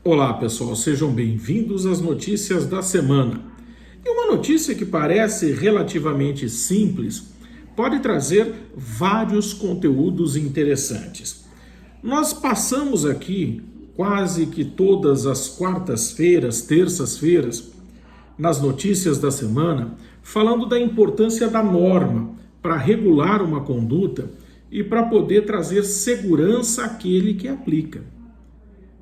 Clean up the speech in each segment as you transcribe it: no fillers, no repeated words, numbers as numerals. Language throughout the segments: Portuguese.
Olá pessoal, sejam bem-vindos às notícias da semana. E uma notícia que parece relativamente simples pode trazer vários conteúdos interessantes. Nós passamos aqui quase que todas as quartas-feiras, terças-feiras, nas notícias da semana, falando da importância da norma para regular uma conduta e para poder trazer segurança àquele que aplica.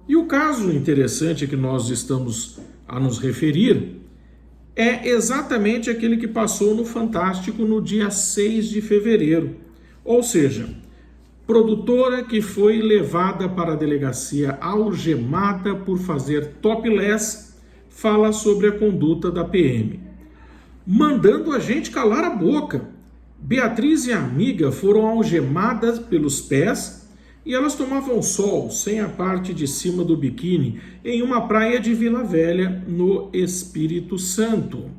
E o caso interessante que nós estamos a nos referir é exatamente aquele que passou no Fantástico no dia 6 de fevereiro. Ou seja, produtora que foi levada para a delegacia algemada por fazer topless fala sobre a conduta da PM. Mandando a gente calar a boca. Beatriz e a amiga foram algemadas pelos pés e elas tomavam sol sem a parte de cima do biquíni em uma praia de Vila Velha, no Espírito Santo.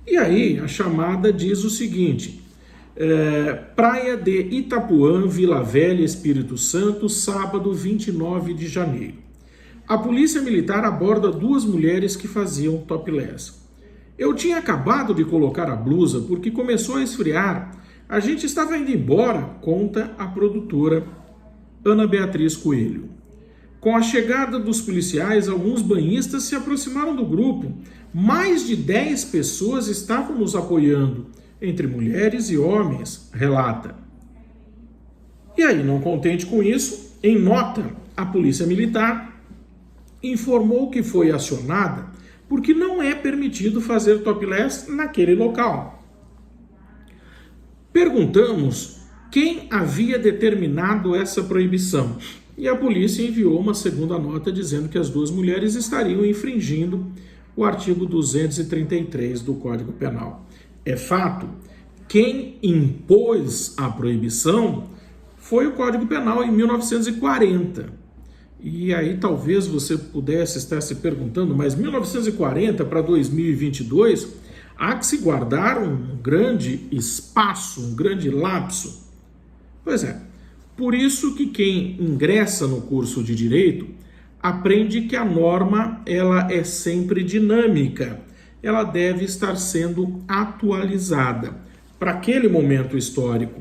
E aí a chamada diz o seguinte: praia de Itapuã, Vila Velha, Espírito Santo, sábado 29 de janeiro. A polícia militar aborda duas mulheres que faziam topless. Eu tinha acabado de colocar a blusa porque começou a esfriar. A gente estava indo embora, conta a produtora Ana Beatriz Coelho. Com a chegada dos policiais, alguns banhistas se aproximaram do grupo. Mais de 10 pessoas estavam nos apoiando, entre mulheres e homens, relata. E aí, não contente com isso, em nota, a Polícia Militar informou que foi acionada porque não é permitido fazer topless naquele local. Perguntamos quem havia determinado essa proibição. E a polícia enviou uma segunda nota dizendo que as duas mulheres estariam infringindo o artigo 233 do Código Penal. É fato, quem impôs a proibição foi o Código Penal em 1940. E aí talvez você pudesse estar se perguntando, mas 1940 para 2022, há que se guardar um grande espaço, um grande lapso. Pois é, por isso que quem ingressa no curso de Direito aprende que a norma ela é sempre dinâmica, ela deve estar sendo atualizada para aquele momento histórico.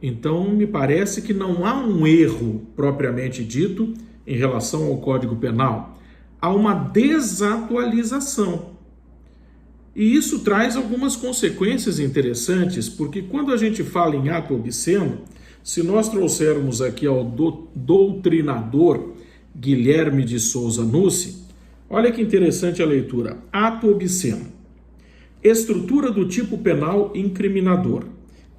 Então, me parece que não há um erro propriamente dito em relação ao Código Penal, há uma desatualização. E isso traz algumas consequências interessantes, porque quando a gente fala em ato obsceno, se nós trouxermos aqui ao doutrinador Guilherme de Souza Nucci, olha que interessante a leitura. Ato obsceno. Estrutura do tipo penal incriminador.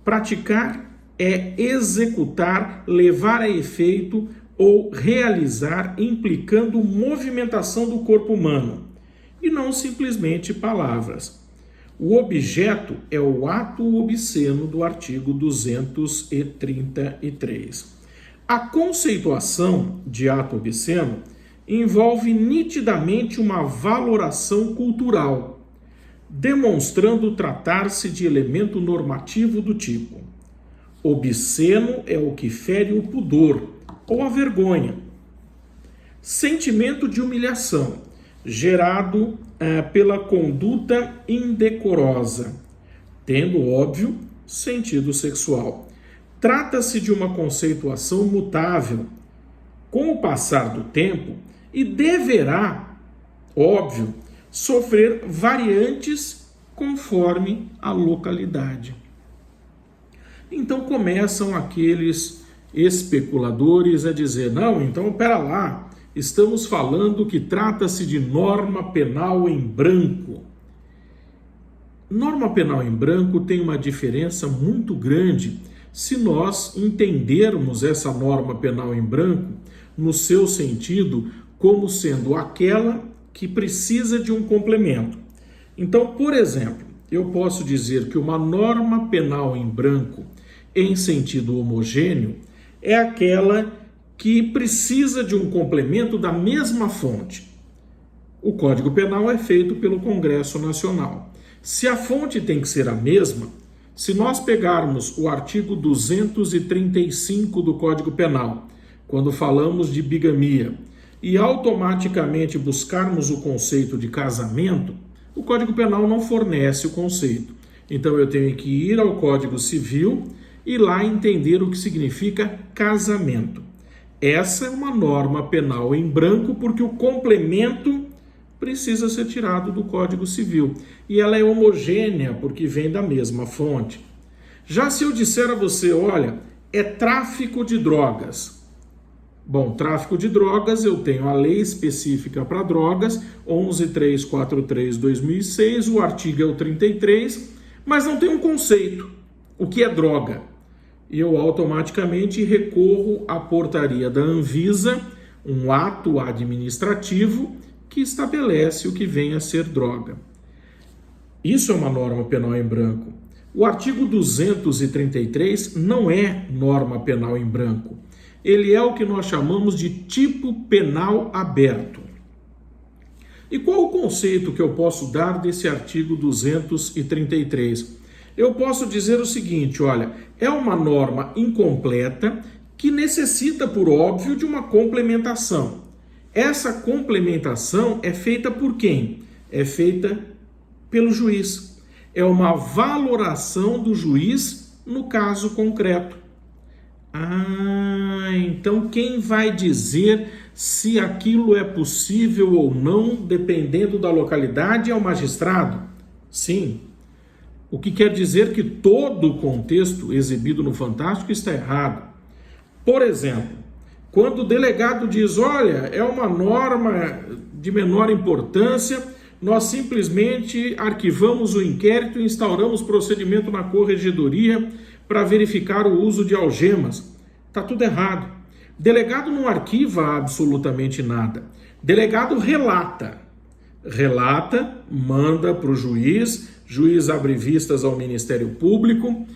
Praticar é executar, levar a efeito ou realizar implicando movimentação do corpo humano, e não simplesmente palavras. O objeto é o ato obsceno do artigo 233. A conceituação de ato obsceno envolve nitidamente uma valoração cultural, demonstrando tratar-se de elemento normativo do tipo: obsceno é o que fere o pudor ou a vergonha. Sentimento de humilhação, gerado pela conduta indecorosa, tendo, óbvio, sentido sexual. Trata-se de uma conceituação mutável, com o passar do tempo, e deverá, óbvio, sofrer variantes conforme a localidade. Então começam aqueles especuladores a dizer: não, então pera lá, estamos falando que trata-se de norma penal em branco. Norma penal em branco tem uma diferença muito grande se nós entendermos essa norma penal em branco no seu sentido como sendo aquela que precisa de um complemento. Então, por exemplo, eu posso dizer que uma norma penal em branco em sentido homogêneo é aquela que precisa de um complemento da mesma fonte. O Código Penal é feito pelo Congresso Nacional. Se a fonte tem que ser a mesma, se nós pegarmos o artigo 235 do Código Penal, quando falamos de bigamia, e automaticamente buscarmos o conceito de casamento, o Código Penal não fornece o conceito. Então eu tenho que ir ao Código Civil e lá entender o que significa casamento. Essa é uma norma penal em branco porque o complemento precisa ser tirado do Código Civil. E ela é homogênea porque vem da mesma fonte. Já se eu disser a você, olha, é tráfico de drogas. Bom, tráfico de drogas, eu tenho a lei específica para drogas, 11.343/2006, o artigo é o 33, mas não tem um conceito. O que é droga? E eu automaticamente recorro à portaria da Anvisa, um ato administrativo que estabelece o que vem a ser droga. Isso é uma norma penal em branco. O artigo 233 não é norma penal em branco. Ele é o que nós chamamos de tipo penal aberto. E qual o conceito que eu posso dar desse artigo 233? Eu posso dizer o seguinte, olha, é uma norma incompleta que necessita, por óbvio, de uma complementação. Essa complementação é feita por quem? É feita pelo juiz. É uma valoração do juiz no caso concreto. Então quem vai dizer se aquilo é possível ou não, dependendo da localidade, é o magistrado? Sim. O que quer dizer que todo o contexto exibido no Fantástico está errado. Por exemplo, quando o delegado diz, olha, é uma norma de menor importância, nós simplesmente arquivamos o inquérito e instauramos procedimento na corregedoria para verificar o uso de algemas. Está tudo errado. Delegado não arquiva absolutamente nada. Delegado relata. Relata, manda para o juiz, juiz abre vistas ao Ministério Público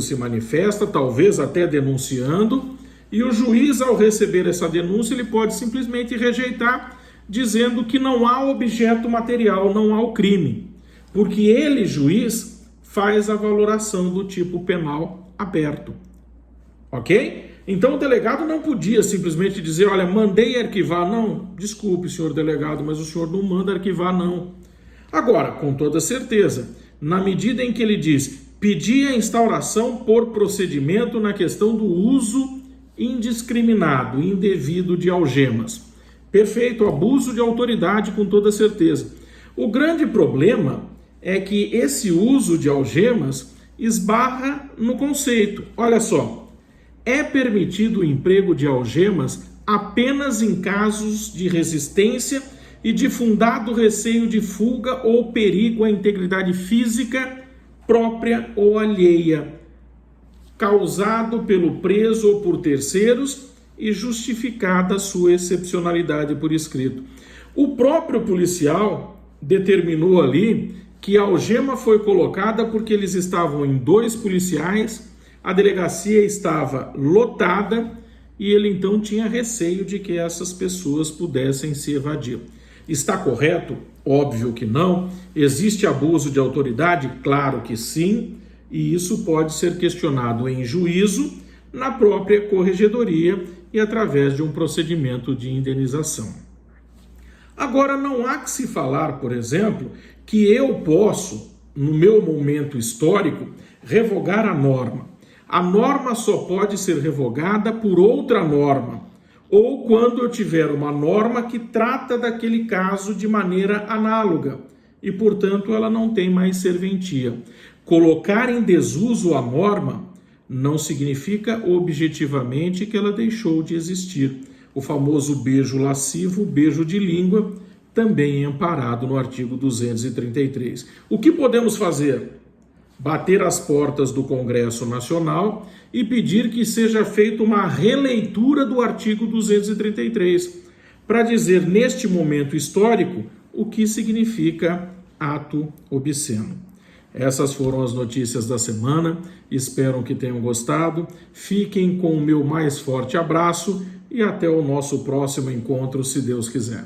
se manifesta, talvez até denunciando, e o juiz, ao receber essa denúncia, ele pode simplesmente rejeitar, dizendo que não há objeto material, não há o crime, porque ele, juiz, faz a valoração do tipo penal aberto. Ok? Então o delegado não podia simplesmente dizer, olha, mandei arquivar. Não, desculpe, senhor delegado, mas o senhor não manda arquivar, não. Agora, com toda certeza, na medida em que ele diz, pedi a instauração por procedimento na questão do uso indiscriminado, indevido de algemas. Perfeito, abuso de autoridade com toda certeza. O grande problema é que esse uso de algemas esbarra no conceito. Olha só, é permitido o emprego de algemas apenas em casos de resistência e de fundado receio de fuga ou perigo à integridade física própria ou alheia, causado pelo preso ou por terceiros e justificada sua excepcionalidade por escrito. O próprio policial determinou ali que a algema foi colocada porque eles estavam em 2 policiais, a delegacia estava lotada e ele então tinha receio de que essas pessoas pudessem se evadir. Está correto? Óbvio que não. Existe abuso de autoridade? Claro que sim. E isso pode ser questionado em juízo, na própria corregedoria e através de um procedimento de indenização. Agora, não há que se falar, por exemplo, que eu posso, no meu momento histórico, revogar a norma. A norma só pode ser revogada por outra norma, ou quando eu tiver uma norma que trata daquele caso de maneira análoga, e, portanto, ela não tem mais serventia. Colocar em desuso a norma não significa objetivamente que ela deixou de existir. O famoso beijo lascivo, beijo de língua, também é amparado no artigo 233. O que podemos fazer? Bater as portas do Congresso Nacional e pedir que seja feita uma releitura do artigo 233, para dizer, neste momento histórico, o que significa ato obsceno. Essas foram as notícias da semana, espero que tenham gostado. Fiquem com o meu mais forte abraço e até o nosso próximo encontro, se Deus quiser.